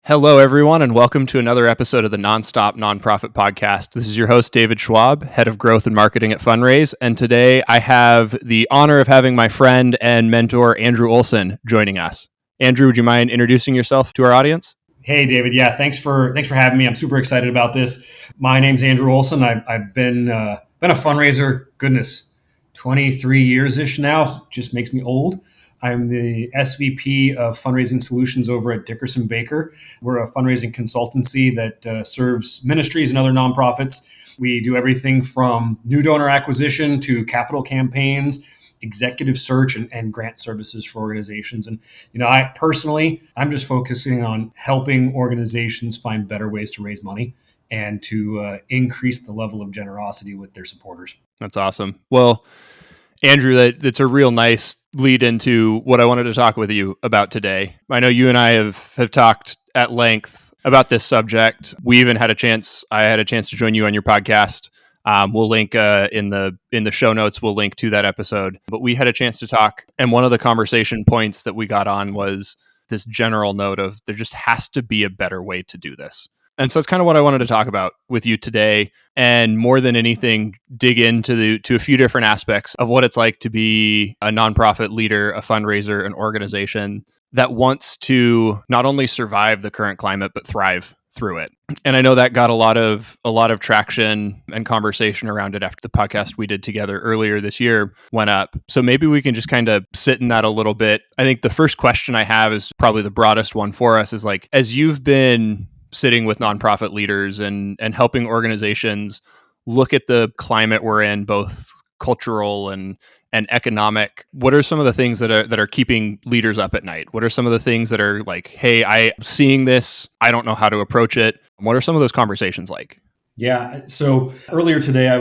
Hello, everyone, and welcome to another episode of the Nonstop Nonprofit Podcast. This is your host, David Schwab, Head of Growth and Marketing at Funraise. And today I have the honor of having my friend and mentor, Andrew Olsen, joining us. Andrew, would you mind introducing yourself to our audience? Hey, David. Yeah, thanks for having me. I'm super excited about this. My name's Andrew Olsen. I've been a fundraiser, 23 years-ish now. Just makes me old. I'm the SVP of Fundraising Solutions over at Dickerson Bakker. We're a fundraising consultancy that serves ministries and other nonprofits. We do everything from new donor acquisition to capital campaigns, executive search, and grant services for organizations. And, I'm just focusing on helping organizations find better ways to raise money and to increase the level of generosity with their supporters. That's awesome. Well, Andrew, that's a real nice lead into what I wanted to talk with you about today. I know you and I have talked at length about this subject. I had a chance to join you on your podcast. We'll link in the show notes. We'll link to that episode. But we had a chance to talk, and one of the conversation points that we got on was this general note of there just has to be a better way to do this. And so it's kind of what I wanted to talk about with you today, and more than anything, dig into a few different aspects of what it's like to be a nonprofit leader, a fundraiser, an organization that wants to not only survive the current climate but thrive through it. And I know that got a lot of traction and conversation around it after the podcast we did together earlier this year went up. So maybe we can just kind of sit in that a little bit. I think the first question I have is probably the broadest one for us, is like, as you've been sitting with nonprofit leaders and helping organizations look at the climate we're in, both cultural and economic, what are some of the things that are keeping leaders up at night? What are some of the things that are like, hey, I'm seeing this, I don't know how to approach it? What are some of those conversations like? Yeah. So earlier today, I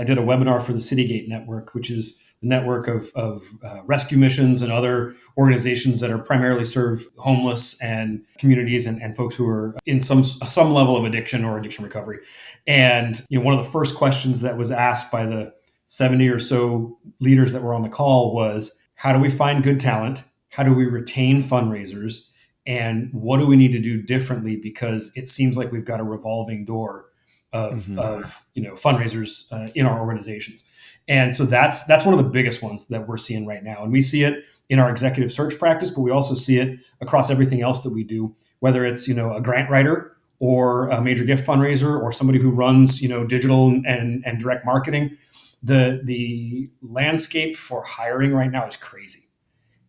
did a webinar for the Citygate Network, which is the network of rescue missions and other organizations that are primarily serve homeless and communities and folks who are in some level of addiction or addiction recovery. And one of the first questions that was asked by the 70 or so leaders that were on the call was, how do we find good talent? How do we retain fundraisers? And what do we need to do differently? Because it seems like we've got a revolving door of fundraisers in our organizations. And so that's one of the biggest ones that we're seeing right now. And we see it in our executive search practice, but we also see it across everything else that we do, whether it's, a grant writer or a major gift fundraiser or somebody who runs, digital and direct marketing. The landscape for hiring right now is crazy.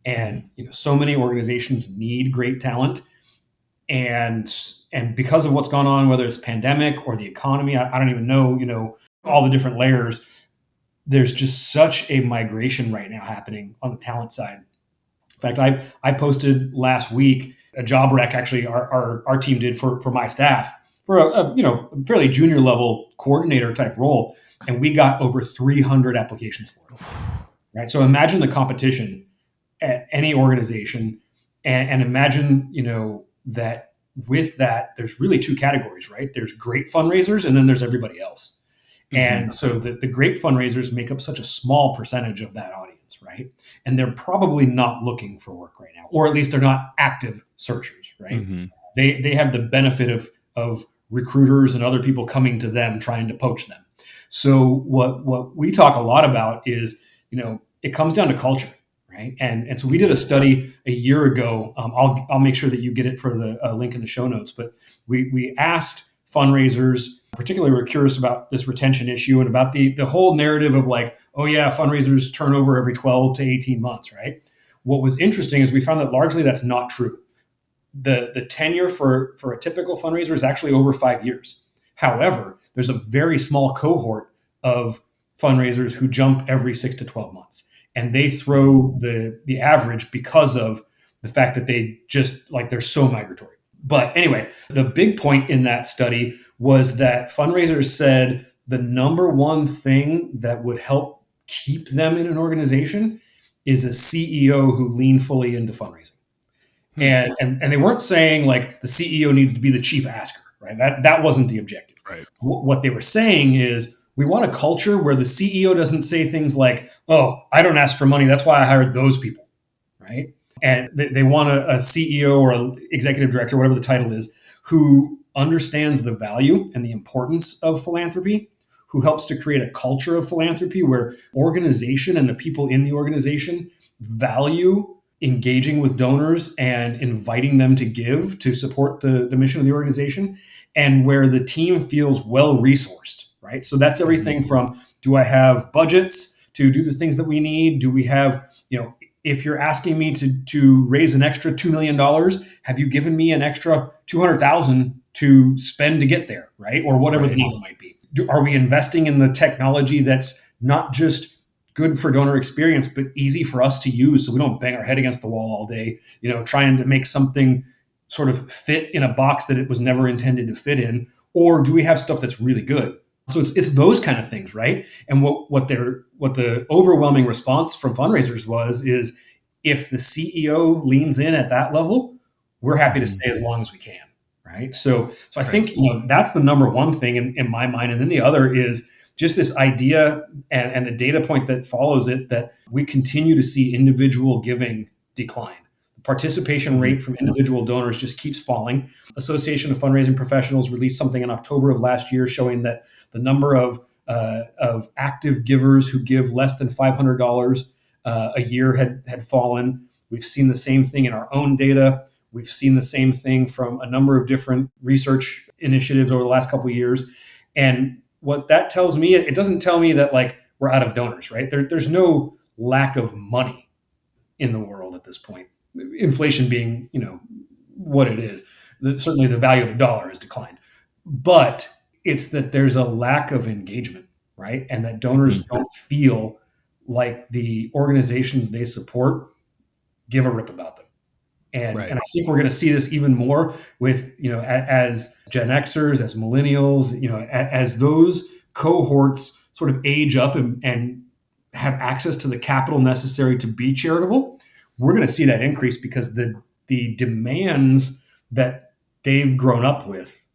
And, so many organizations need great talent. And because of what's gone on, whether it's pandemic or the economy, I don't even know, all the different layers, there's just such a migration right now happening on the talent side. In fact, I posted last week a job rec, actually our team did for my staff for a fairly junior level coordinator type role. And we got over 300 applications for it. Right. So imagine the competition at any organization and imagine, that with that, there's really two categories, right? There's great fundraisers and then there's everybody else. And so the great fundraisers make up such a small percentage of that audience, right? And they're probably not looking for work right now, or at least they're not active searchers, right? They have the benefit of recruiters and other people coming to them trying to poach them. So what we talk a lot about is, it comes down to culture, right? And so we did a study a year ago. I'll make sure that you get it for the link in the show notes. But we asked fundraisers, particularly we're curious about this retention issue and about the whole narrative of like, oh yeah, fundraisers turn over every 12 to 18 months, right? What was interesting is we found that largely that's not true. The tenure for a typical fundraiser is actually over 5 years. However, there's a very small cohort of fundraisers who jump every 6 to 12 months. And they throw the average because of the fact that they just they're so migratory. But anyway, the big point in that study was that fundraisers said the number one thing that would help keep them in an organization is a CEO who leaned fully into fundraising. And they weren't saying like the CEO needs to be the chief asker, right? That wasn't the objective. Right. What they were saying is we want a culture where the CEO doesn't say things like, oh, I don't ask for money, that's why I hired those people, right? And they want a CEO or an executive director, whatever the title is, who understands the value and the importance of philanthropy, who helps to create a culture of philanthropy where organization and the people in the organization value engaging with donors and inviting them to give to support the mission of the organization, and where the team feels well resourced, right? So that's everything from, do I have budgets to do the things that we need? Do we have, if you're asking me to raise an extra $2 million, have you given me an extra 200,000 to spend to get there, right? Or whatever the number might be. Are we investing in the technology that's not just good for donor experience, but easy for us to use, so we don't bang our head against the wall all day, trying to make something sort of fit in a box that it was never intended to fit in? Or do we have stuff that's really good? So it's those kind of things, right? And what the overwhelming response from fundraisers is, if the CEO leans in at that level, we're happy to stay as long as we can, right? So I think that's the number one thing in my mind, and then the other is just this idea and the data point that follows it, that we continue to see individual giving decline. The participation rate from individual donors just keeps falling. Association of Fundraising Professionals released something in October of last year showing that the number of active givers who give less than $500 a year had fallen. We've seen the same thing in our own data. We've seen the same thing from a number of different research initiatives over the last couple of years. And what that tells me, it doesn't tell me that we're out of donors, right? There's no lack of money in the world at this point. Inflation being, what it is. Certainly the value of a dollar has declined. But it's that there's a lack of engagement, right? And that donors don't feel like the organizations they support give a rip about them. And I think we're going to see this even more with, as Gen Xers, as millennials, as those cohorts sort of age up and have access to the capital necessary to be charitable. We're going to see that increase because the demands that they've grown up with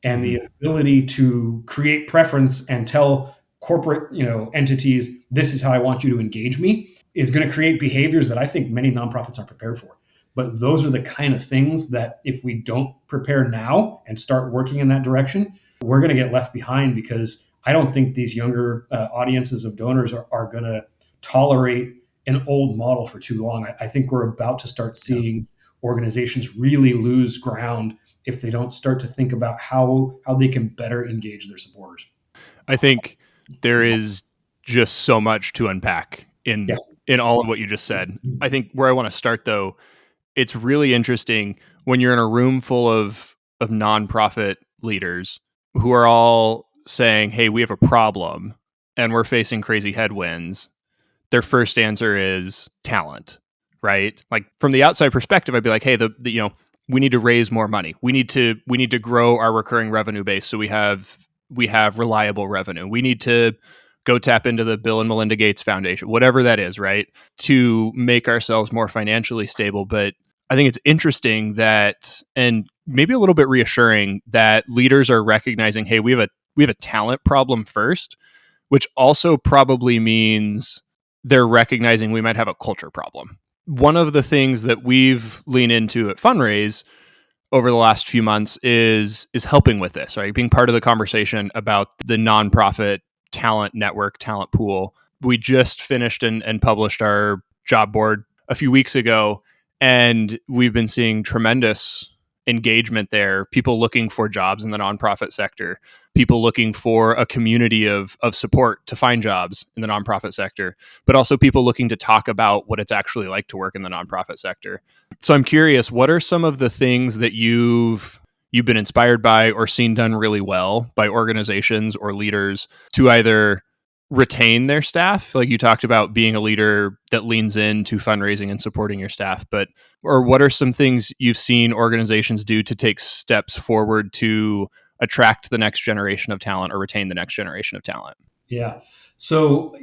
and the ability to create preference and tell corporate, entities, this is how I want you to engage me, is going to create behaviors that I think many nonprofits aren't prepared for. But those are the kind of things that if we don't prepare now and start working in that direction, we're going to get left behind, because I don't think these younger audiences of donors are going to tolerate an old model for too long. I think we're about to start seeing organizations really lose ground if they don't start to think about how they can better engage their supporters. I think there is just so much to unpack in all of what you just said. I think where I want to start, though, it's really interesting when you're in a room full of nonprofit leaders who are all saying, hey, we have a problem and we're facing crazy headwinds. Their first answer is talent, right? Like, from the outside perspective, I'd be like, hey, we need to raise more money. We need to grow our recurring revenue base so we have reliable revenue. We need to go tap into the Bill and Melinda Gates Foundation, whatever that is, right? To make ourselves more financially stable. But I think it's interesting that, and maybe a little bit reassuring, that leaders are recognizing, hey, we have a talent problem first, which also probably means they're recognizing we might have a culture problem. One of the things that we've leaned into at Funraise over the last few months is helping with this, right? Being part of the conversation about the nonprofit talent network, talent pool. We just finished and published our job board a few weeks ago, and we've been seeing tremendous engagement there. People looking for jobs in the nonprofit sector, people looking for a community of support to find jobs in the nonprofit sector, but also people looking to talk about what it's actually like to work in the nonprofit sector. So I'm curious, what are some of the things that you've been inspired by or seen done really well by organizations or leaders to either retain their staff? Like you talked about being a leader that leans into fundraising and supporting your staff, or what are some things you've seen organizations do to take steps forward to attract the next generation of talent or retain the next generation of talent? Yeah. So,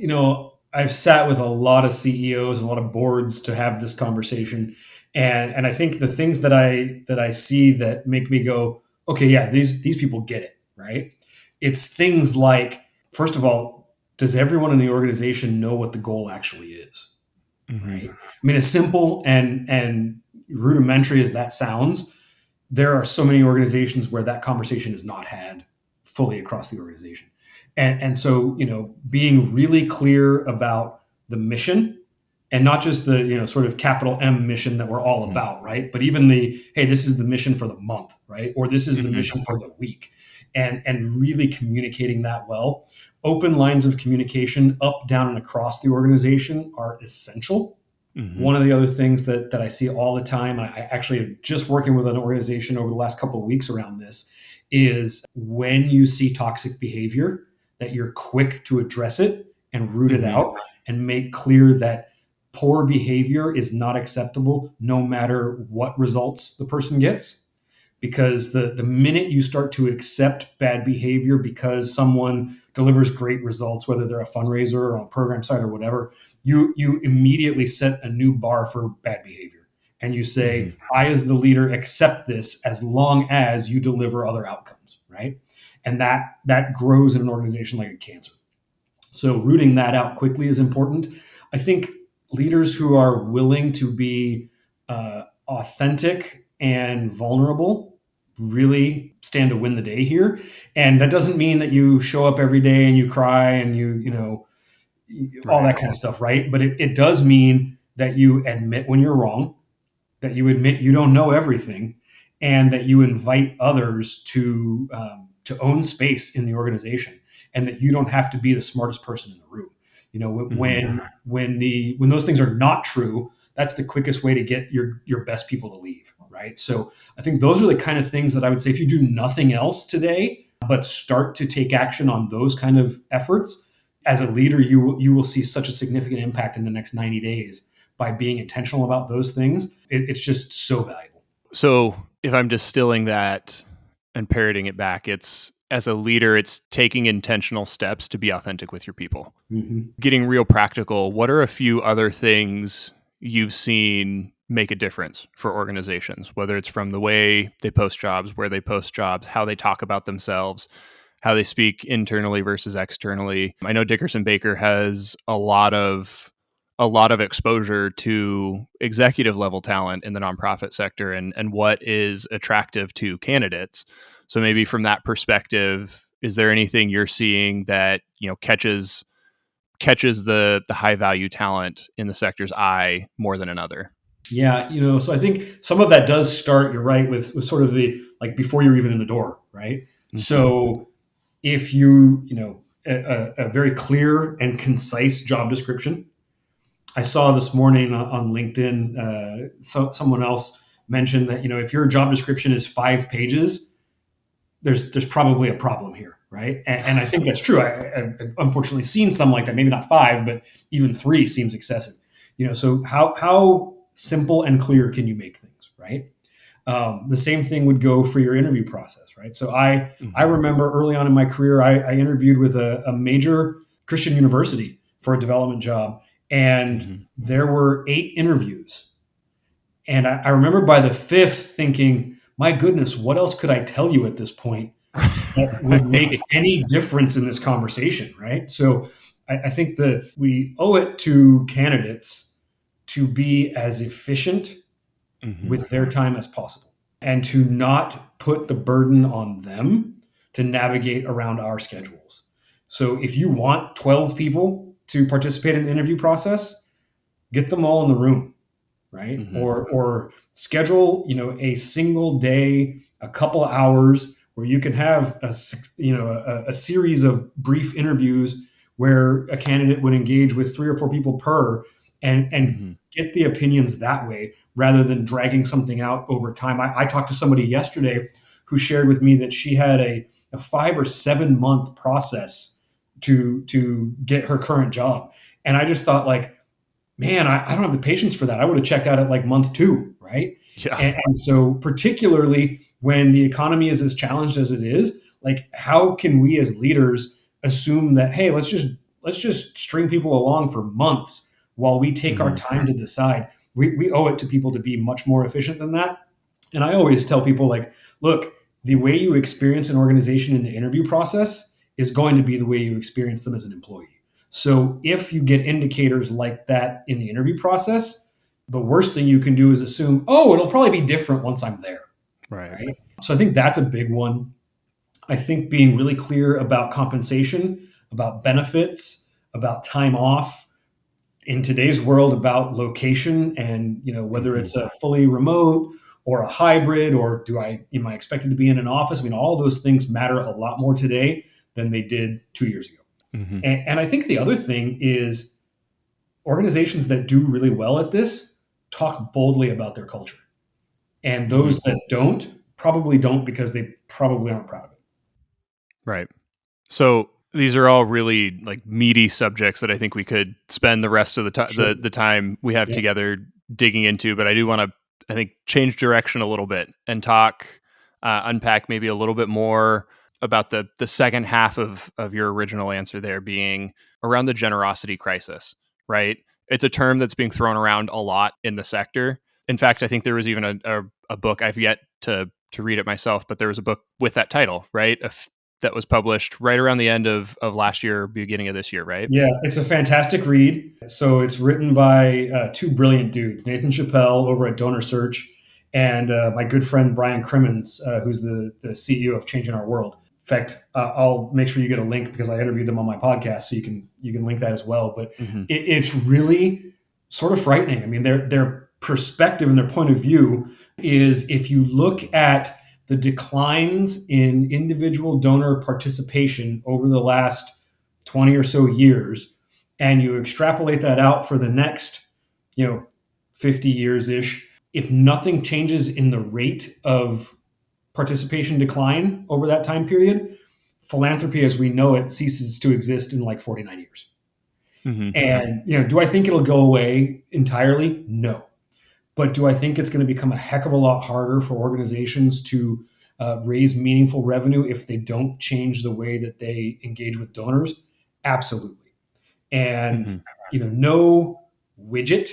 I've sat with a lot of CEOs and a lot of boards to have this conversation. And I think the things that I see that make me go, okay, yeah, these people get it, right? It's things like, first of all, does everyone in the organization know what the goal actually is? right? I mean, as simple and rudimentary as that sounds, there are so many organizations where that conversation is not had fully across the organization. And so, being really clear about the mission, and not just the, sort of capital M mission that we're all Mm-hmm. about, right? But even the, hey, this is the mission for the month, right? Or this is the Mm-hmm. mission for the week. And really communicating that well. Open lines of communication up, down, and across the organization are essential. Mm-hmm. One of the other things that I see all the time, I actually am just working with an organization over the last couple of weeks around this, is when you see toxic behavior, that you're quick to address it and root it Mm-hmm. out and make clear that poor behavior is not acceptable no matter what results the person gets. Because the minute you start to accept bad behavior because someone delivers great results, whether they're a fundraiser or on a program site or whatever, you immediately set a new bar for bad behavior. And you Mm-hmm. say, I, as the leader, accept this as long as you deliver other outcomes, right? And that grows in an organization like a cancer. So rooting that out quickly is important. I think leaders who are willing to be authentic and vulnerable really stand to win the day here. And that doesn't mean that you show up every day and you cry and all Right. that kind of stuff, right? But it does mean that you admit when you're wrong, that you admit you don't know everything, and that you invite others to own space in the organization, and that you don't have to be the smartest person in the room. Mm-hmm. When those things are not true, that's the quickest way to get your best people to leave, right? So I think those are the kind of things that I would say, if you do nothing else today but start to take action on those kind of efforts, as a leader, you will see such a significant impact in the next 90 days by being intentional about those things. It's just so valuable. So if I'm distilling that and parroting it back, it's, as a leader, it's taking intentional steps to be authentic with your people. Mm-hmm. Getting real practical, what are a few other things you've seen make a difference for organizations, whether it's from the way they post jobs, where they post jobs, how they talk about themselves, how they speak internally versus externally? I know Dickerson Bakker has a lot of exposure to executive level talent in the nonprofit sector, and what is attractive to candidates. So maybe from that perspective, is there anything you're seeing that catches the high value talent in the sector's eye more than another? Yeah, so I think some of that does start, you're right, with sort of the, like, before you're even in the door, right? Mm-hmm. So if a very clear and concise job description. I saw this morning on LinkedIn, someone else mentioned that, if your job description is 5 pages, there's probably a problem here, right? And I think that's true. I've unfortunately seen some like that, maybe not 5, but even 3 seems excessive. So how simple and clear can you make things, right? The same thing would go for your interview process, right? So I Mm-hmm. remember early on in my career, I interviewed with a major Christian university for a development job, and Mm-hmm. there were 8 interviews. And I remember by the 5th thinking, my goodness, what else could I tell you at this point that would make Right. any difference in this conversation, right? So I think that we owe it to candidates to be as efficient Mm-hmm. with their time as possible, and to not put the burden on them to navigate around our schedules. So if you want 12 people to participate in the interview process, get them all in the room, right? Mm-hmm. Or schedule, a single day, a couple of hours where you can have a series of brief interviews where a candidate would engage with 3 or 4 people per, and Mm-hmm. get the opinions that way rather than dragging something out over time. I talked to somebody yesterday who shared with me that she had a 5 or 7 month process to get her current job. And I just thought, like, man, I don't have the patience for that. I would have checked out at like month 2, right? Yeah. And so, particularly when the economy is as challenged as it is, like, how can we as leaders assume that, hey, let's just string people along for months while we take our Mm-hmm. time to decide? We owe it to people to be much more efficient than that. And I always tell people, like, look, the way you experience an organization in the interview process is going to be the way you experience them as an employee. So if you get indicators like that in the interview process, the worst thing you can do is assume, oh, it'll probably be different once I'm there. Right. Right. So I think that's a big one. I think being really clear about compensation, about benefits, about time off, in today's world about location and whether it's a fully remote or a hybrid or am I expected to be in an office. I mean, all those things matter a lot more today than they did 2 years ago. Mm-hmm. And I think the other thing is organizations that do really well at this talk boldly about their culture, and those that don't probably don't because they probably aren't proud of it. Right. So these are all really like meaty subjects that I think we could spend the rest of the time we have together digging into. But I do want to, I think, change direction a little bit and unpack maybe a little bit more about the second half of your original answer there being around the generosity crisis, right? It's a term that's being thrown around a lot in the sector. In fact, I think there was even a book, I've yet to read it myself, but there was a book with that title, right? That was published right around the end of last year, beginning of this year, right? Yeah, it's a fantastic read. So it's written by two brilliant dudes, Nathan Chappell over at Donor Search, and my good friend Brian Crimmins, who's the CEO of Changing Our World. In fact, I'll make sure you get a link because I interviewed them on my podcast, so you can link that as well. But it's really sort of frightening. I mean, their perspective and their point of view is if you look at the declines in individual donor participation over the last 20 or so years, and you extrapolate that out for the next, 50 years ish, if nothing changes in the rate of participation decline over that time period, philanthropy as we know it ceases to exist in like 49 years. And, do I think it'll go away entirely? No. But do I think it's going to become a heck of a lot harder for organizations to raise meaningful revenue if they don't change the way that they engage with donors? Absolutely. And, no widget,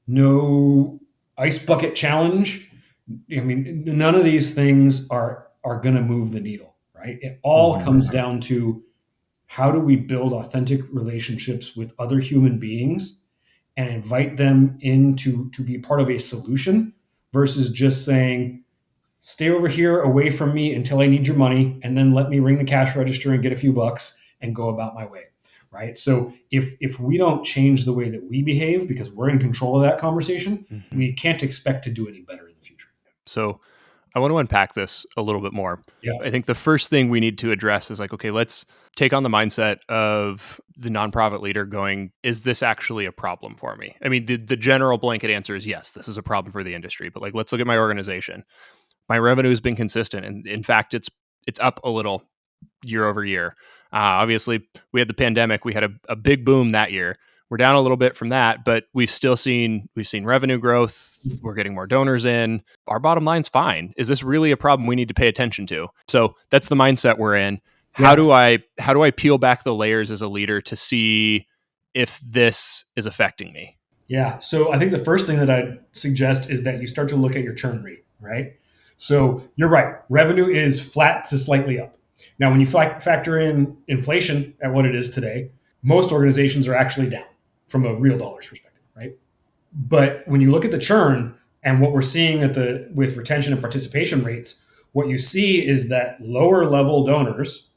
no ice bucket challenge. I mean, none of these things are going to move the needle, right? It all comes down to how do we build authentic relationships with other human beings and invite them in to be part of a solution versus just saying, stay over here away from me until I need your money, and then let me ring the cash register and get a few bucks and go about my way. Right. So if we don't change the way that we behave because we're in control of that conversation, we can't expect to do any better in the future. So I want to unpack this a little bit more. Yeah. I think the first thing we need to address is like, okay, let's take on the mindset of the nonprofit leader going, is this actually a problem for me? I mean, the general blanket answer is yes, this is a problem for the industry. But like, let's look at my organization. My revenue has been consistent. And in fact, it's up a little year over year. Obviously, we had the pandemic. We had a big boom that year. We're down a little bit from that, but we've seen revenue growth. We're getting more donors in. Our bottom line's fine. Is this really a problem we need to pay attention to? So that's the mindset we're in. How do I peel back the layers as a leader to see if this is affecting me? Yeah. So I think the first thing that I'd suggest is that you start to look at your churn rate, right? So you're right. Revenue is flat to slightly up. Now, when you factor in inflation at what it is today, most organizations are actually down from a real dollars perspective, right? But when you look at the churn and what we're seeing with retention and participation rates, what you see is that lower level donors,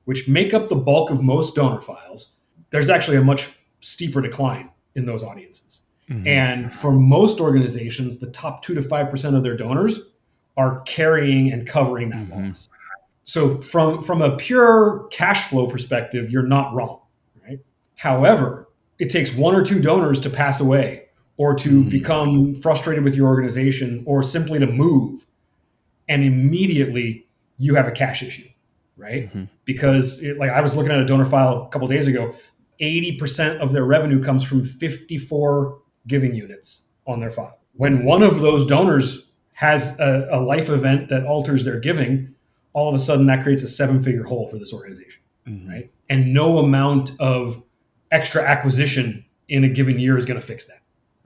which make up the bulk of most donor files, there's actually a much steeper decline in those audiences. And for most organizations, the top 2 to 5% of their donors are carrying and covering that loss. So from a pure cash flow perspective, you're not wrong, right? However, it takes 1 or 2 donors to pass away or to become frustrated with your organization or simply to move. And immediately you have a cash issue, right? Because I was looking at a donor file a couple of days ago, 80% of their revenue comes from 54 giving units on their file. When one of those donors has a life event that alters their giving, all of a sudden that creates a 7-figure hole for this organization, right? And no amount of extra acquisition in a given year is going to fix that,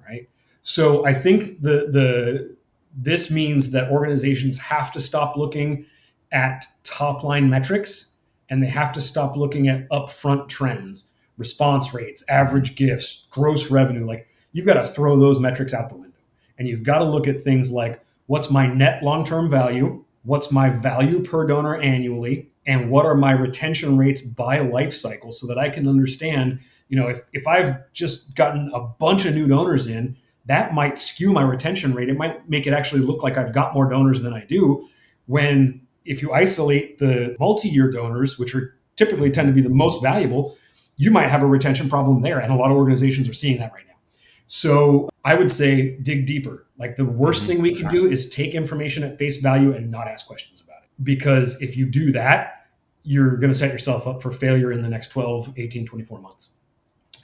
right? So I think this means that organizations have to stop looking at top line metrics and they have to stop looking at upfront trends. response rates, average gifts, gross revenue. Like, you've got to throw those metrics out the window. And you've got to look at things like, what's my net long-term value? What's my value per donor annually? And what are my retention rates by life cycle, so that I can understand, if I've just gotten a bunch of new donors in, that might skew my retention rate. It might make it actually look like I've got more donors than I do. When if you isolate the multi-year donors, which are typically tend to be the most valuable, you might have a retention problem there. And a lot of organizations are seeing that right now. So I would say dig deeper. Like, the worst thing we can do is take information at face value and not ask questions about it. Because if you do that, you're going to set yourself up for failure in the next 12, 18, 24 months.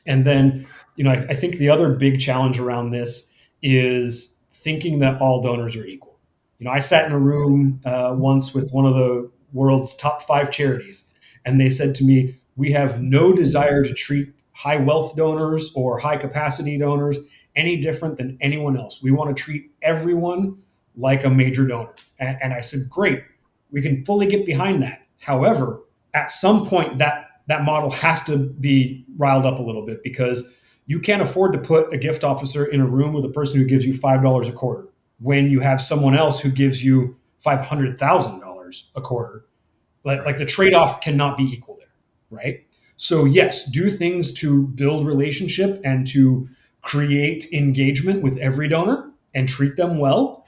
And then, I think the other big challenge around this is thinking that all donors are equal. I sat in a room once with one of the world's top 5 charities, and they said to me, we have no desire to treat high wealth donors or high capacity donors any different than anyone else. We want to treat everyone like a major donor. And I said, great, we can fully get behind that. However, at some point, that model has to be riled up a little bit, because you can't afford to put a gift officer in a room with a person who gives you $5 a quarter when you have someone else who gives you $500,000 a quarter. Like the trade-off cannot be equal there, right? So yes, do things to build relationship and to create engagement with every donor and treat them well.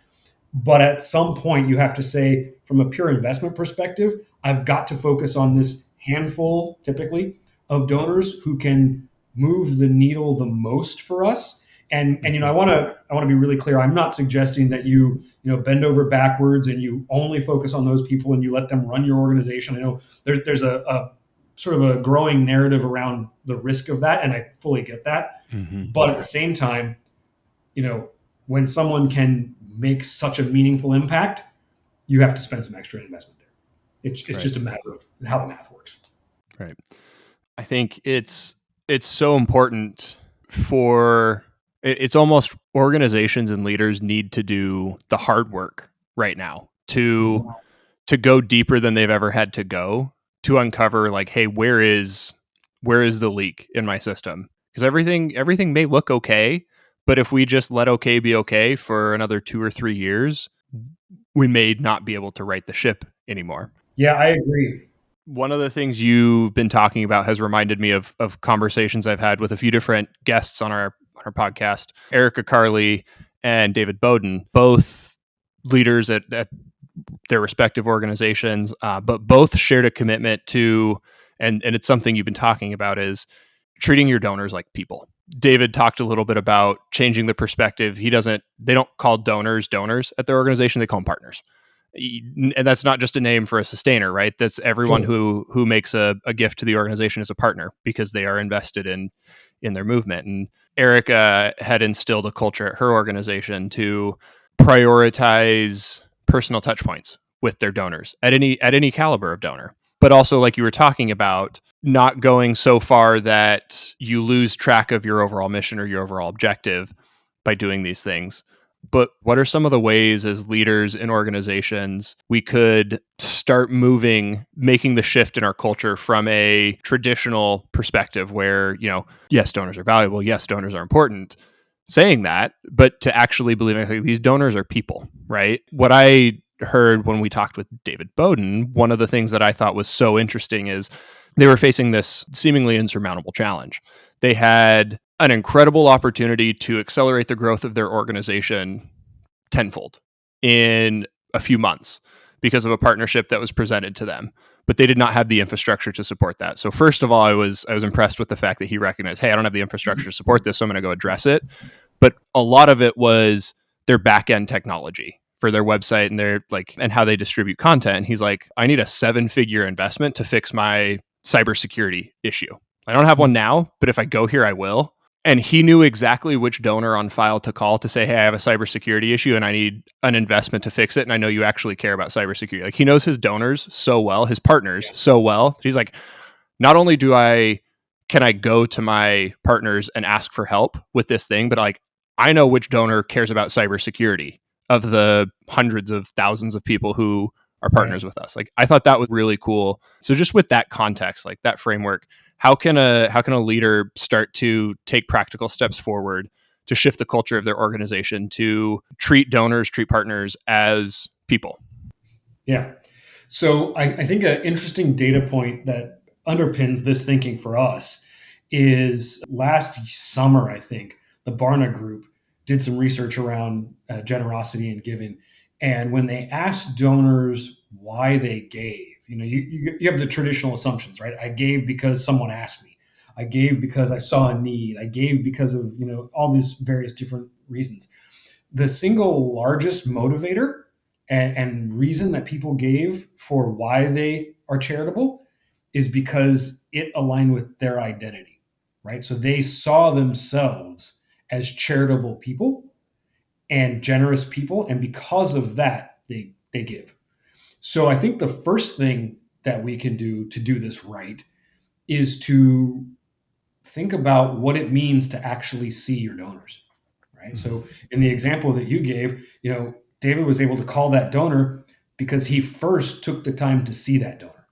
But at some point, you have to say, from a pure investment perspective, I've got to focus on this handful, typically, of donors who can move the needle the most for us. And I want to be really clear. I'm not suggesting that you bend over backwards and you only focus on those people and you let them run your organization. I know there's a sort of a growing narrative around the risk of that, and I fully get that. But at the same time, when someone can make such a meaningful impact, you have to spend some extra investment there. It's just a matter of how the math works. Right. I think it's so important for it's almost organizations and leaders need to do the hard work right now to go deeper than they've ever had to go, to uncover, like, hey, where is the leak in my system? Because everything may look okay, but if we just let okay be okay for another 2 or 3 years, we may not be able to right the ship anymore. Yeah, I agree. One of the things you've been talking about has reminded me of conversations I've had with a few different guests on our podcast, Erica Carley and David Bowden, both leaders at their respective organizations, but both shared a commitment to, and it's something you've been talking about, is treating your donors like people. David talked a little bit about changing the perspective. They don't call donors at their organization, they call them partners. And that's not just a name for a sustainer, right? That's everyone who makes a gift to the organization is a partner, because they are invested in their movement. And Erica had instilled a culture at her organization to prioritize personal touch points with their donors at any caliber of donor. But also, like you were talking about, not going so far that you lose track of your overall mission or your overall objective by doing these things. But what are some of the ways as leaders in organizations we could start making the shift in our culture from a traditional perspective where, yes, donors are valuable, yes, donors are important, saying that, but to actually believing, like, these donors are people, right? What I heard when we talked with David Bowden, one of the things that I thought was so interesting is they were facing this seemingly insurmountable challenge. They had an incredible opportunity to accelerate the growth of their organization tenfold in a few months because of a partnership that was presented to them, but they did not have the infrastructure to support that. So first of all, I was impressed with the fact that he recognized, hey, I don't have the infrastructure to support this, so I'm going to go address it. But a lot of it was their back-end technology for their website and how they distribute content. And he's like, I need a 7-figure investment to fix my cybersecurity issue. I don't have one now, but if I go here, I will. And he knew exactly which donor on file to call to say, hey, I have a cybersecurity issue and I need an investment to fix it. And I know you actually care about cybersecurity. Like, he knows his donors so well, his partners so well. He's like, not only can I go to my partners and ask for help with this thing, but I know which donor cares about cybersecurity of the hundreds of thousands of people who are partners with us. Like, I thought that was really cool. So just with that context, like that framework, how can a leader start to take practical steps forward to shift the culture of their organization to treat donors, treat partners as people? Yeah. So I think an interesting data point that underpins this thinking for us is last summer, I think, the Barna Group did some research around generosity and giving. And when they asked donors why they gave, you have the traditional assumptions, right? I gave because someone asked me. I gave because I saw a need. I gave because of, all these various different reasons. The single largest motivator and reason that people gave for why they are charitable is because it aligned with their identity, right? So they saw themselves as charitable people and generous people, and because of that, they give. So I think the first thing that we can do to do this right is to think about what it means to actually see your donors, right? So in the example that you gave, David was able to call that donor because he first took the time to see that donor,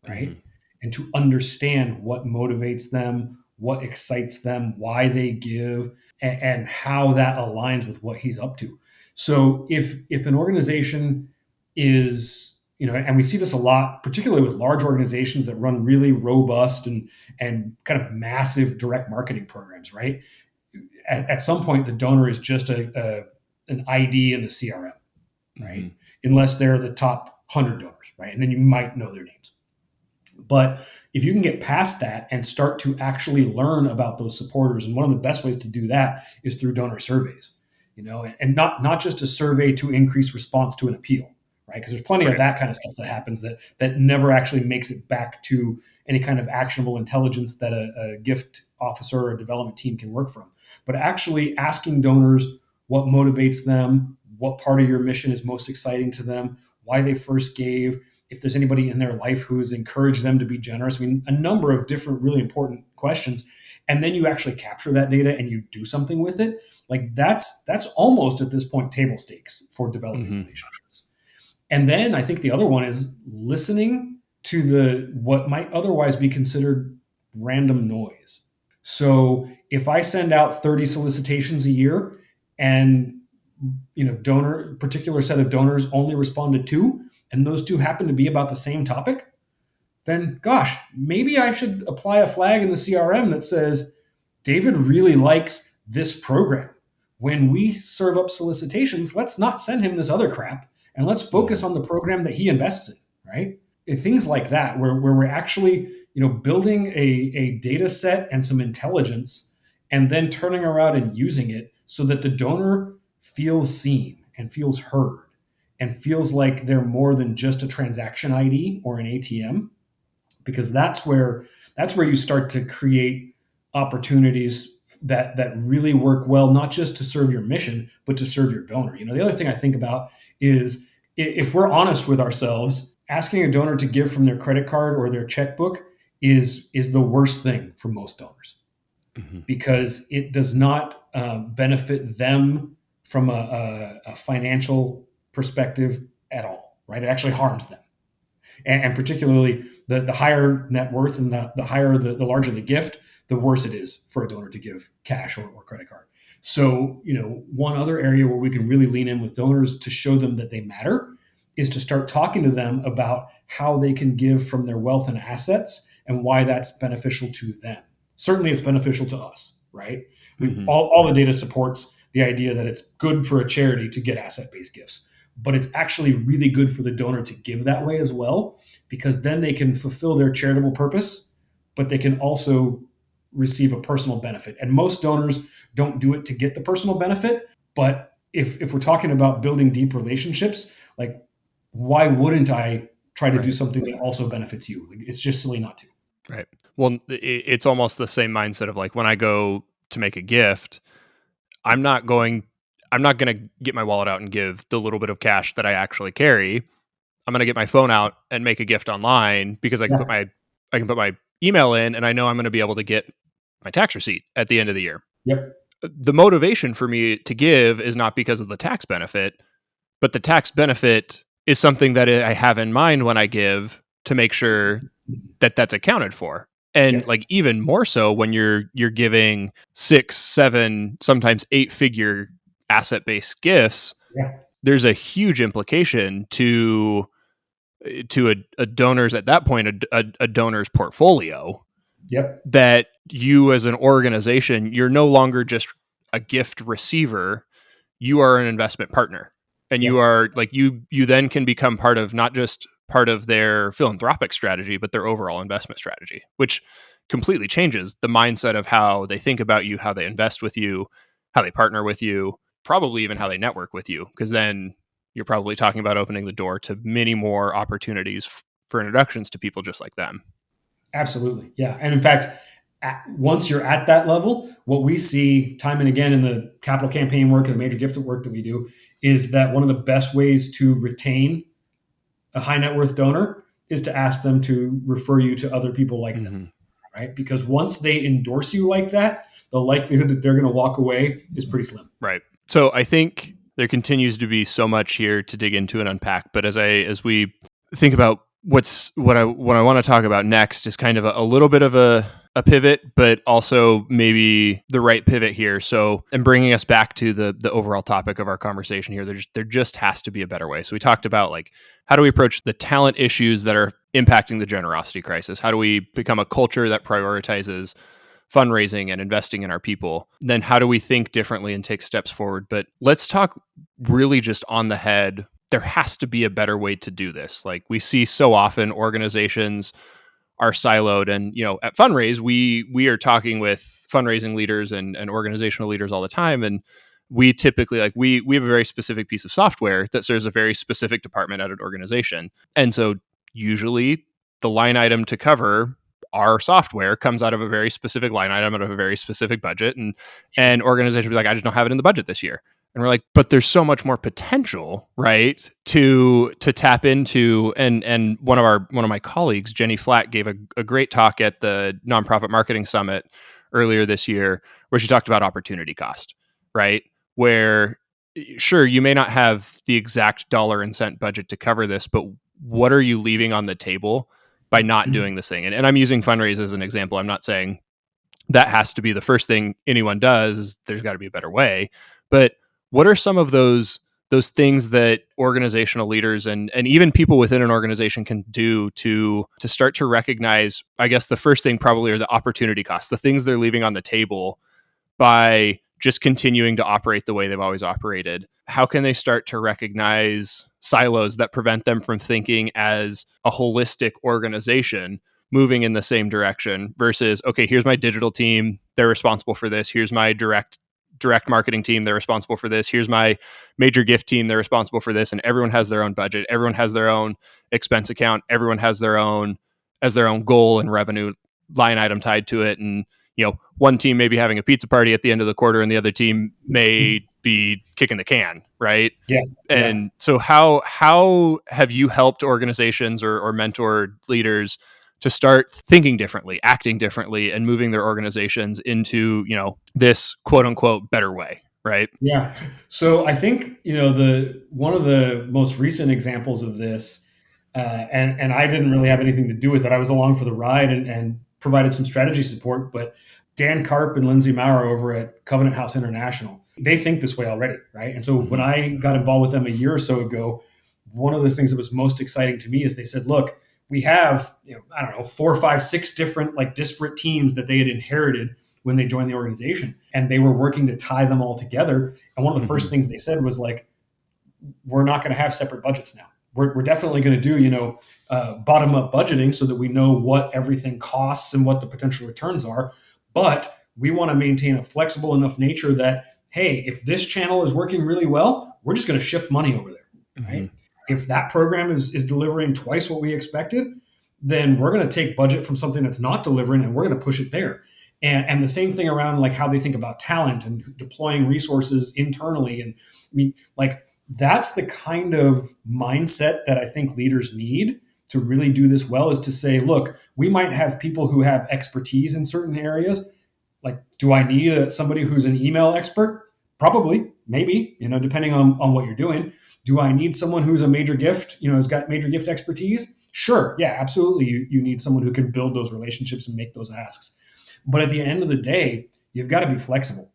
Mm-hmm. right? And to understand what motivates them, what excites them, why they give, and how that aligns with what he's up to. So if an organization is, and we see this a lot, particularly with large organizations that run really robust and kind of massive direct marketing programs, right? At some point, the donor is just an ID in the CRM, right? Mm-hmm. Unless they're the top 100 donors, right? And then you might know their names. But if you can get past that and start to actually learn about those supporters, and one of the best ways to do that is through donor surveys, and not just a survey to increase response to an appeal, right? Because there's plenty of Right. that kind of stuff that happens that never actually makes it back to any kind of actionable intelligence that a gift officer or a development team can work from. But actually asking donors what motivates them, what part of your mission is most exciting to them, why they first gave, if there's anybody in their life who has encouraged them to be generous. I mean, a number of different really important questions. And then you actually capture that data and you do something with it. Like that's almost at this point table stakes for developing Mm-hmm. relationships. And then I think the other one is listening to the what might otherwise be considered random noise. So if I send out 30 solicitations a year and donor particular set of donors only respond to two, and those two happen to be about the same topic, then gosh, maybe I should apply a flag in the CRM that says David really likes this program. When we serve up solicitations, let's not send him this other crap and let's focus Mm-hmm. on the program that he invests in, right? Things like that, where we're actually building a data set and some intelligence and then turning around and using it so that the donor feels seen and feels heard and feels like they're more than just a transaction ID or an ATM, because that's where you start to create opportunities that really work well, not just to serve your mission but to serve your donor. The other thing I think about is, if we're honest with ourselves, asking a donor to give from their credit card or their checkbook is the worst thing for most donors, Mm-hmm. because it does not benefit them from a financial perspective at all, right? It actually harms them. And particularly the higher net worth and the higher the larger the gift, the worse it is for a donor to give cash or credit card. So, one other area where we can really lean in with donors to show them that they matter is to start talking to them about how they can give from their wealth and assets and why that's beneficial to them. Certainly, it's beneficial to us, right? Mm-hmm. All the data supports the idea that it's good for a charity to get asset based gifts, but it's actually really good for the donor to give that way as well, because then they can fulfill their charitable purpose, but they can also receive a personal benefit. And most donors don't do it to get the personal benefit. But if we're talking about building deep relationships, like, why wouldn't I try to do Right. something that also benefits you? Like, it's just silly not to. Right. Well, it's almost the same mindset of like when I go to make a gift, I'm not going I'm not going to get my wallet out and give the little bit of cash that I actually carry. I'm going to get my phone out and make a gift online because Yeah. I can put my email in and I know I'm going to be able to get my tax receipt at the end of the year. Yep. The motivation for me to give is not because of the tax benefit, but the tax benefit is something that I have in mind when I give to make sure that that's accounted for. And Yeah. like even more so when you're giving 6, 7, sometimes 8-figure asset-based gifts, Yeah. there's a huge implication to a donor's at that point a donor's portfolio, Yep. that you as an organization, you're no longer just a gift receiver, you are an investment partner. And you Yeah. are like you then can become part of not just part of their philanthropic strategy, but their overall investment strategy, which completely changes the mindset of how they think about you, how they invest with you, how they partner with you, probably even how they network with you, because then you're probably talking about opening the door to many more opportunities for introductions to people just like them. Absolutely. Yeah. And in fact, once you're at that level, what we see time and again in the capital campaign work and the major gift work that we do is that one of the best ways to retain a high net worth donor is to ask them to refer you to other people like them, Mm-hmm. right? Because once they endorse you like that, the likelihood that they're going to walk away is pretty slim. Right. So I think there continues to be so much here to dig into and unpack. But as we think about what I want to talk about next is kind of a little bit of a pivot, but also maybe the right pivot here. So, and bringing us back to the overall topic of our conversation here, there just has to be a better way. So we talked about like, how do we approach the talent issues that are impacting the generosity crisis? How do we become a culture that prioritizes fundraising and investing in our people? Then how do we think differently and take steps forward? But let's talk really just on the head. There has to be a better way to do this. Like we see so often organizations are siloed, and at Funraise we are talking with fundraising leaders and organizational leaders all the time, and we typically like we have a very specific piece of software that serves a very specific department at an organization. And so usually the line item to cover our software comes out of a very specific line item out of a very specific budget, and organizations be like, I just don't have it in the budget this year. And we're like, but there's so much more potential, right, to tap into. And one of my colleagues, Jenny Flatt, gave a great talk at the Nonprofit Marketing Summit earlier this year, where she talked about opportunity cost, right? Where sure, you may not have the exact dollar and cent budget to cover this, but what are you leaving on the table by not doing this thing? And I'm using Funraise as an example. I'm not saying that has to be the first thing anyone does. There's got to be a better way. But what are some of those things that organizational leaders and even people within an organization can do to start to recognize, I guess the first thing probably are the opportunity costs, the things they're leaving on the table by just continuing to operate the way they've always operated? How can they start to recognize silos that prevent them from thinking as a holistic organization moving in the same direction versus, okay, here's my digital team, they're responsible for this. Here's my direct marketing team, they're responsible for this. Here's my major gift team, they're responsible for this. And everyone has their own budget. Everyone has their own expense account. Everyone has their own goal and revenue line item tied to it. And one team may be having a pizza party at the end of the quarter and the other team may be kicking the can, right? Yeah. And so how have you helped organizations or mentored leaders to start thinking differently, acting differently, and moving their organizations into, this quote unquote better way, right? Yeah. So I think, the one of the most recent examples of this, and I didn't really have anything to do with it. I was along for the ride and provided some strategy support, but Dan Karp and Lindsay Maurer over at Covenant House International, they think this way already, right? And so when I got involved with them a year or so ago, one of the things that was most exciting to me is they said, look, we have, I don't know, 4, 5, 6 different like disparate teams that they had inherited when they joined the organization, and they were working to tie them all together. And one of the first things they said was like, we're not going to have separate budgets now. We're definitely going to do, bottom up budgeting so that we know what everything costs and what the potential returns are. But we want to maintain a flexible enough nature that, hey, if this channel is working really well, we're just going to shift money over there, right? If that program is delivering twice what we expected, then we're going to take budget from something that's not delivering and we're going to push it there. And the same thing around like how they think about talent and deploying resources internally. And I mean, like that's the kind of mindset that I think leaders need to really do this well, is to say, look, we might have people who have expertise in certain areas. Like, do I need somebody who's an email expert? Probably, maybe, depending on what you're doing. Do I need someone who's a major gift, has got major gift expertise? Sure, yeah, absolutely. You need someone who can build those relationships and make those asks. But at the end of the day, you've got to be flexible.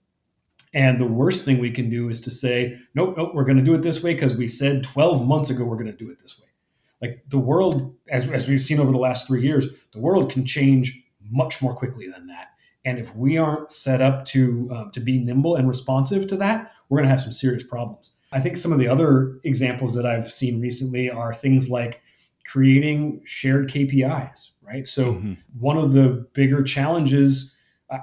And the worst thing we can do is to say, nope, nope, we're going to do it this way because we said 12 months ago we're going to do it this way. Like the world, as we've seen over the last 3 years, the world can change much more quickly than that. And if we aren't set up to be nimble and responsive to that, we're going to have some serious problems. I think some of the other examples that I've seen recently are things like creating shared KPIs, right? So one of the bigger challenges,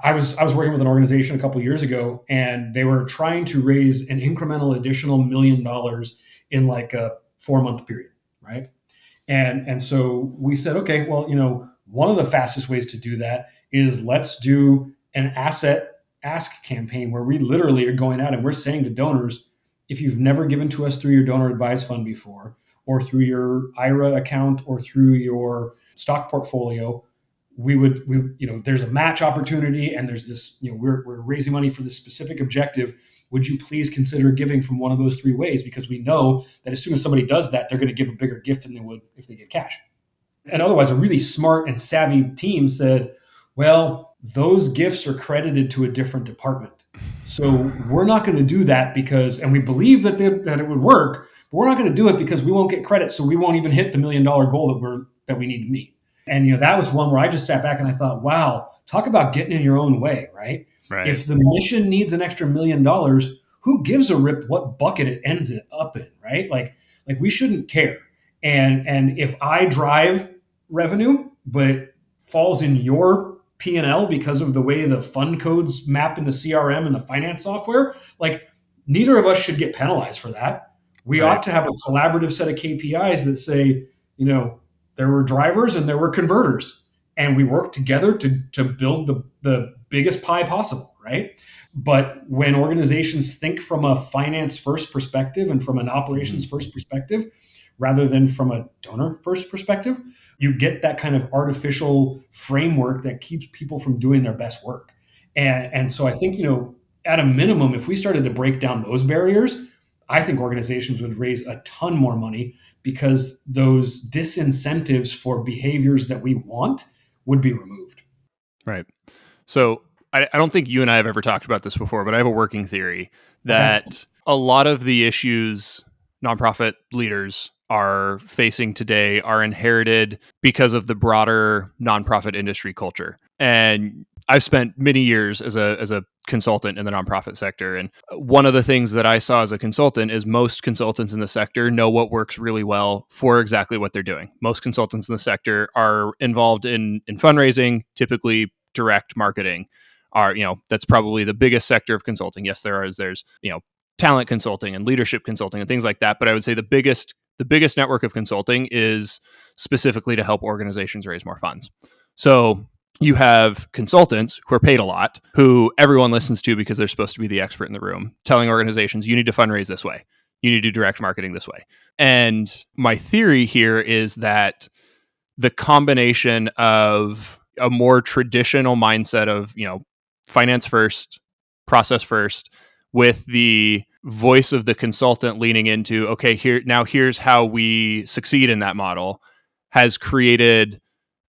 I was working with an organization a couple of years ago, and they were trying to raise an incremental additional $1 million in like a 4-month period, right? And so we said, okay, well, one of the fastest ways to do that is let's do an asset ask campaign where we literally are going out and we're saying to donors, if you've never given to us through your donor advised fund before, or through your IRA account, or through your stock portfolio, there's a match opportunity, and there's this, we're raising money for this specific objective. Would you please consider giving from one of those 3 ways? Because we know that as soon as somebody does that, they're going to give a bigger gift than they would if they give cash. And otherwise, a really smart and savvy team said, well, those gifts are credited to a different department. So we're not going to do that and we believe that it would work, but we're not going to do it because we won't get credit. So we won't even hit the $1 million goal that we need to meet. And that was one where I just sat back and I thought, wow, talk about getting in your own way, right? Right. If the mission needs an extra $1 million, who gives a rip what bucket it ends it up in, right? Like we shouldn't care. And if I drive revenue, but it falls in your P&L because of the way the fund codes map in the CRM and the finance software, like neither of us should get penalized for that. We ought to have a collaborative set of KPIs that say, there were drivers and there were converters, and we worked together to build the biggest pie possible, right? But when organizations think from a finance first perspective and from an operations first perspective, rather than from a donor first perspective, you get that kind of artificial framework that keeps people from doing their best work. And so I think, at a minimum, if we started to break down those barriers, I think organizations would raise a ton more money because those disincentives for behaviors that we want would be removed. Right. So I don't think you and I have ever talked about this before, but I have a working theory that a lot of the issues nonprofit leaders are facing today are inherited because of the broader nonprofit industry culture. And I've spent many years as a consultant in the nonprofit sector. And one of the things that I saw as a consultant is most consultants in the sector know what works really well for exactly what they're doing. Most consultants in the sector are involved in fundraising, typically direct marketing. That's probably the biggest sector of consulting. Yes, there's talent consulting and leadership consulting and things like that. But I would say the biggest network of consulting is specifically to help organizations raise more funds. So you have consultants who are paid a lot, who everyone listens to because they're supposed to be the expert in the room, telling organizations, you need to fundraise this way. You need to do direct marketing this way. And my theory here is that the combination of a more traditional mindset of, finance first, process first, with the voice of the consultant leaning into, okay, here's how we succeed in that model, has created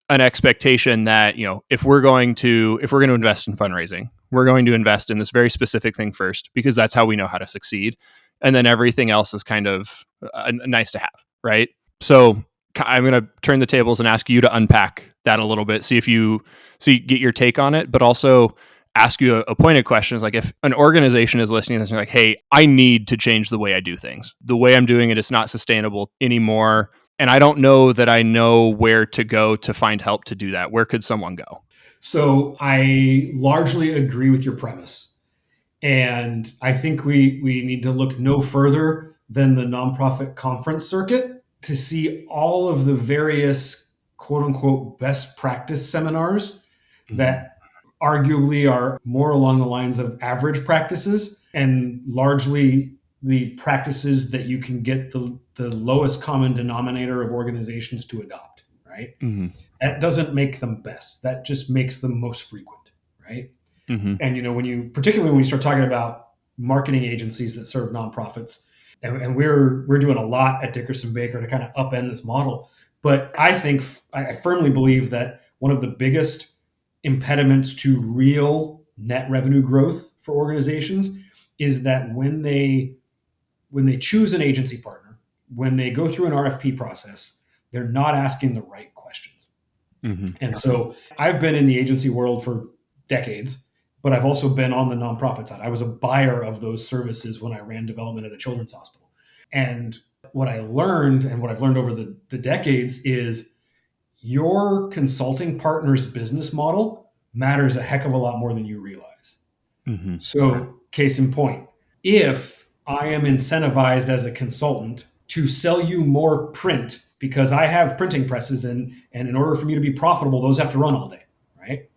an expectation that, if we're going to invest in fundraising, we're going to invest in this very specific thing first, because that's how we know how to succeed. And then everything else is kind of nice to have, right? So I'm going to turn the tables and ask you to unpack that a little bit, see you get your take on it, but also ask you a pointed question. Is like, if an organization is listening to this and like, hey, I need to change the way I do things. The way I'm doing it is not sustainable anymore. And I don't know that I know where to go to find help to do that. Where could someone go? So I largely agree with your premise. And I think we need to look no further than the nonprofit conference circuit to see all of the various quote unquote best practice seminars that arguably are more along the lines of average practices and largely the practices that you can get the lowest common denominator of organizations to adopt, right? That doesn't make them best. That just makes them most frequent, right? And particularly when you start talking about marketing agencies that serve nonprofits, and we're doing a lot at Dickerson Bakker to kind of upend this model. But I firmly believe that one of the biggest impediments to real net revenue growth for organizations is that when they choose an agency partner, when they go through an RFP process, they're not asking the right questions. Mm-hmm. And so I've been in the agency world for decades, but I've also been on the nonprofit side. I was a buyer of those services when I ran development at a children's hospital. And what I learned and what I've learned over the decades is your consulting partner's business model matters a heck of a lot more than you realize. Mm-hmm. So, case in point, if I am incentivized as a consultant to sell you more print because I have printing presses and in order for me to be profitable, those have to run all day, right?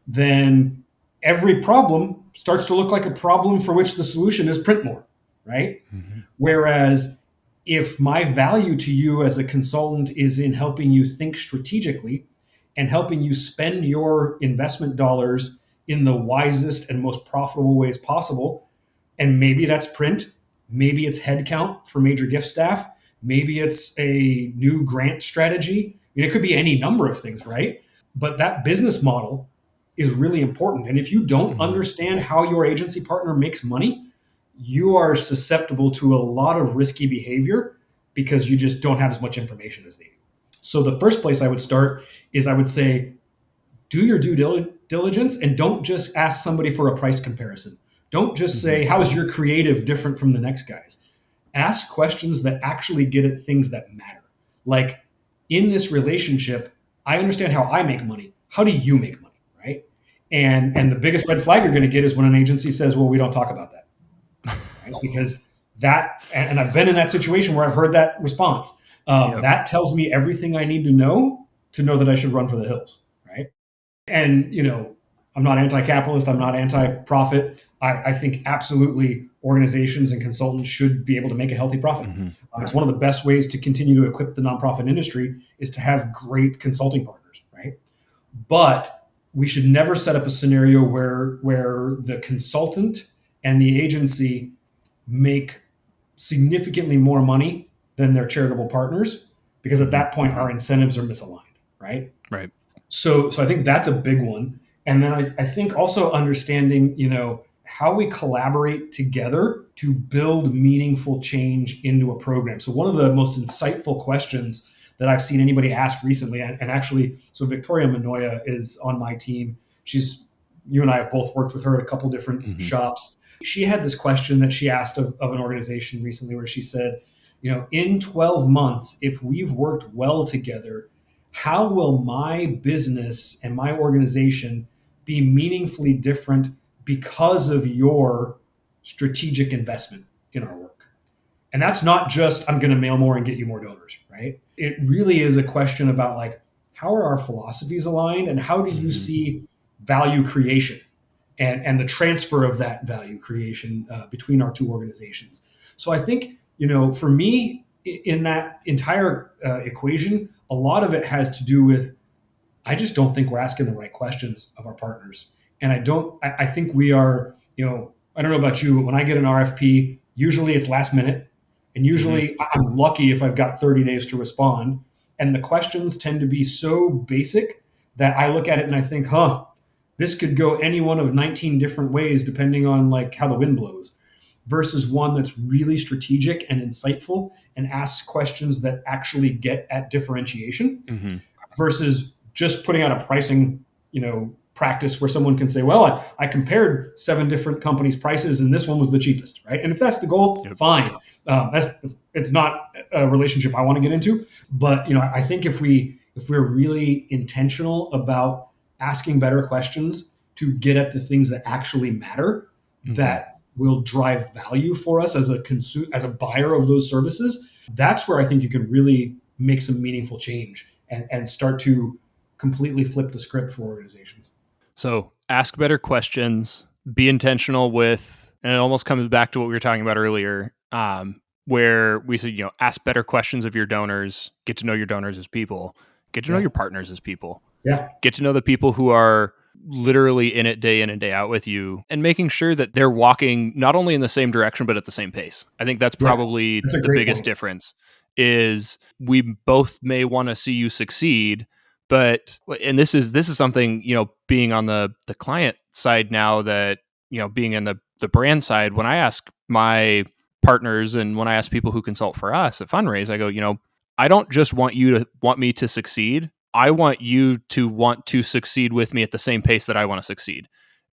Then every problem starts to look like a problem for which the solution is print more, right? Mm-hmm. Whereas if my value to you as a consultant is in helping you think strategically and helping you spend your investment dollars in the wisest and most profitable ways possible, and maybe that's print, maybe it's headcount for major gift staff, maybe it's a new grant strategy. I mean, it could be any number of things, right? But that business model is really important. And if you don't Mm-hmm. understand how your agency partner makes money, you are susceptible to a lot of risky behavior because you just don't have as much information as they do. So the first place I would start is I would say, do your due diligence and don't just ask somebody for a price comparison. Don't just Mm-hmm. say, how is your creative different from the next guy's? Ask questions that actually get at things that matter. Like, in this relationship, I understand how I make money. How do you make money, right? And the biggest red flag you're going to get is when an agency says, well, we don't talk about that, right? Because that, and I've been in that situation where I've heard that response. Yep. That tells me everything I need to know that I should run for the hills, right? And I'm not anti-capitalist, I'm not anti-profit. I think absolutely organizations and consultants should be able to make a healthy profit. Mm-hmm. It's one of the best ways to continue to equip the nonprofit industry is to have great consulting partners, right? But we should never set up a scenario where the consultant and the agency make significantly more money than their charitable partners, because at that point our incentives are misaligned, right? Right. So I think that's a big one. And then I think also understanding, how we collaborate together to build meaningful change into a program. So one of the most insightful questions that I've seen anybody ask recently, and actually, so Victoria Manoia is on my team. You and I have both worked with her at a couple different Mm-hmm. shops. She had this question that she asked of an organization recently where she said, in 12 months, if we've worked well together, how will my business and my organization be meaningfully different because of your strategic investment in our work? And that's not just, I'm going to mail more and get you more donors, right? It really is a question about, like, how are our philosophies aligned and how do you Mm-hmm. see value creation and the transfer of that value creation between our two organizations? So I think, for me, in that entire equation, a lot of it has to do with, I just don't think we're asking the right questions of our partners. And I think we are, I don't know about you, but when I get an RFP, usually it's last minute. And usually I'm lucky if I've got 30 days to respond. And the questions tend to be so basic that I look at it and I think, this could go any one of 19 different ways depending on, like, how the wind blows, versus one that's really strategic and insightful and asks questions that actually get at differentiation, Mm-hmm. versus just putting out a pricing, practice where someone can say, well, I compared 7 different companies' prices and this one was the cheapest, right? And if that's the goal, Yep. fine. It's not a relationship I want to get into. But I think if we're really intentional about asking better questions to get at the things that actually matter, Mm-hmm. that will drive value for us as a buyer of those services, that's where I think you can really make some meaningful change and start to completely flip the script for organizations. So ask better questions, be intentional with, and it almost comes back to what we were talking about earlier, where we said, ask better questions of your donors, get to know your donors as people, get to know Yeah. your partners as people, Yeah. get to know the people who are literally in it day in and day out with you, and making sure that they're walking not only in the same direction, but at the same pace. I think that's probably That's a the great biggest point. difference is we both may want to see you succeed, but, and this is something, being on the client side now, that, being in the brand side, when I ask my partners and when I ask people who consult for us at Funraise, I go, I don't just want you to want me to succeed. I want you to want to succeed with me at the same pace that I want to succeed.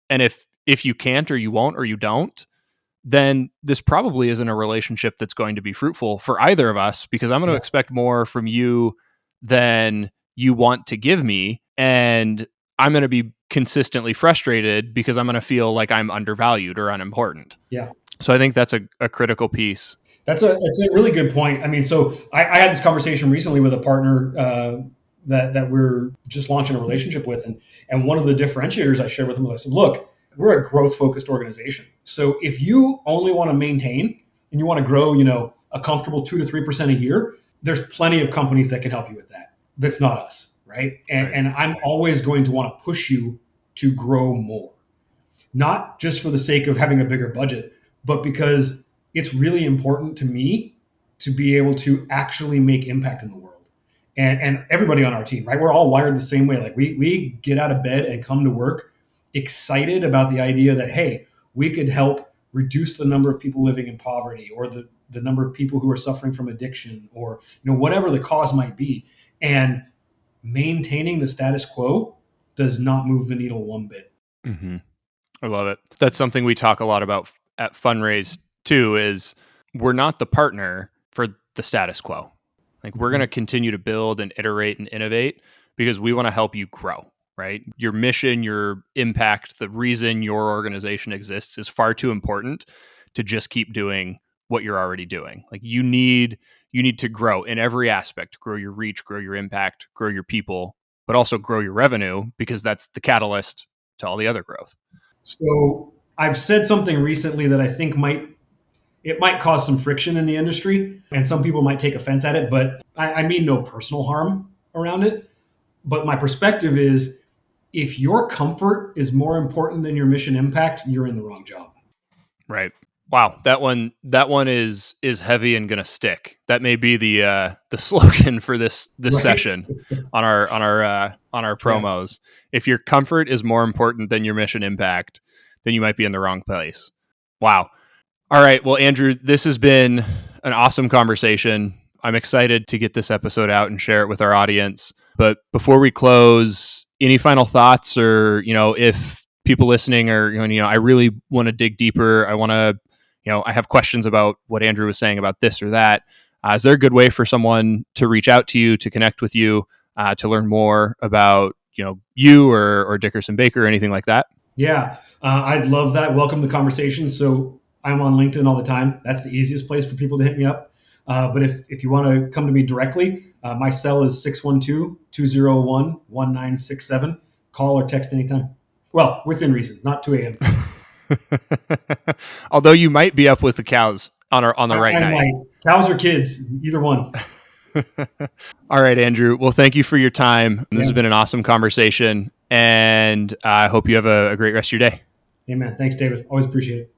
And if you can't, or you won't, or you don't, then this probably isn't a relationship that's going to be fruitful for either of us, because I'm going to expect more from you than you want to give me. And I'm going to be consistently frustrated because I'm going to feel like I'm undervalued or unimportant. Yeah. So I think that's a critical piece. That's a really good point. I mean, so I had this conversation recently with a partner that we're just launching a relationship with. And one of the differentiators I shared with him was, I said, look, we're a growth focused organization. So if you only want to maintain and you want to grow, a comfortable 2 to 3% a year, there's plenty of companies that can help you with that. That's not us, right? And I'm always going to want to push you to grow more, not just for the sake of having a bigger budget, but because it's really important to me to be able to actually make impact in the world. And everybody on our team, right? We're all wired the same way. Like we get out of bed and come to work excited about the idea that, hey, we could help reduce the number of people living in poverty, or the number of people who are suffering from addiction, or whatever the cause might be. And maintaining the status quo does not move the needle one bit. Mm-hmm. I love it. That's something we talk a lot about at Funraise too, is we're not the partner for the status quo. Like, we're going to continue to build and iterate and innovate because we want to help you grow, right? Your mission, your impact, the reason your organization exists is far too important to just keep doing what you're already doing. Like, you need to grow in every aspect, grow your reach, grow your impact, grow your people, but also grow your revenue, because that's the catalyst to all the other growth. So I've said something recently that I think might cause some friction in the industry, and some people might take offense at it, but I mean no personal harm around it. But my perspective is, if your comfort is more important than your mission impact, you're in the wrong job. Right. Wow. That one is heavy and gonna stick. That may be the slogan for this right? session on our promos. Yeah. If your comfort is more important than your mission impact, then you might be in the wrong place. Wow. All right. Well, Andrew, this has been an awesome conversation. I'm excited to get this episode out and share it with our audience. But before we close, any final thoughts, or, if people listening are, I really want to dig deeper, I want to, I have questions about what Andrew was saying about this or that. Is there a good way for someone to reach out to you, to connect with you, to learn more about, you or Dickerson Bakker or anything like that? Yeah, I'd love that. Welcome the conversation. So I'm on LinkedIn all the time. That's the easiest place for people to hit me up. But if you want to come to me directly, my cell is 612-201-1967. Call or text anytime. Well, within reason, not 2 a.m. Although you might be up with the cows on the right night. Might. Cows or kids, either one. All right, Andrew. Well, thank you for your time. This has been an awesome conversation, and I hope you have a great rest of your day. Amen. Thanks, David. Always appreciate it.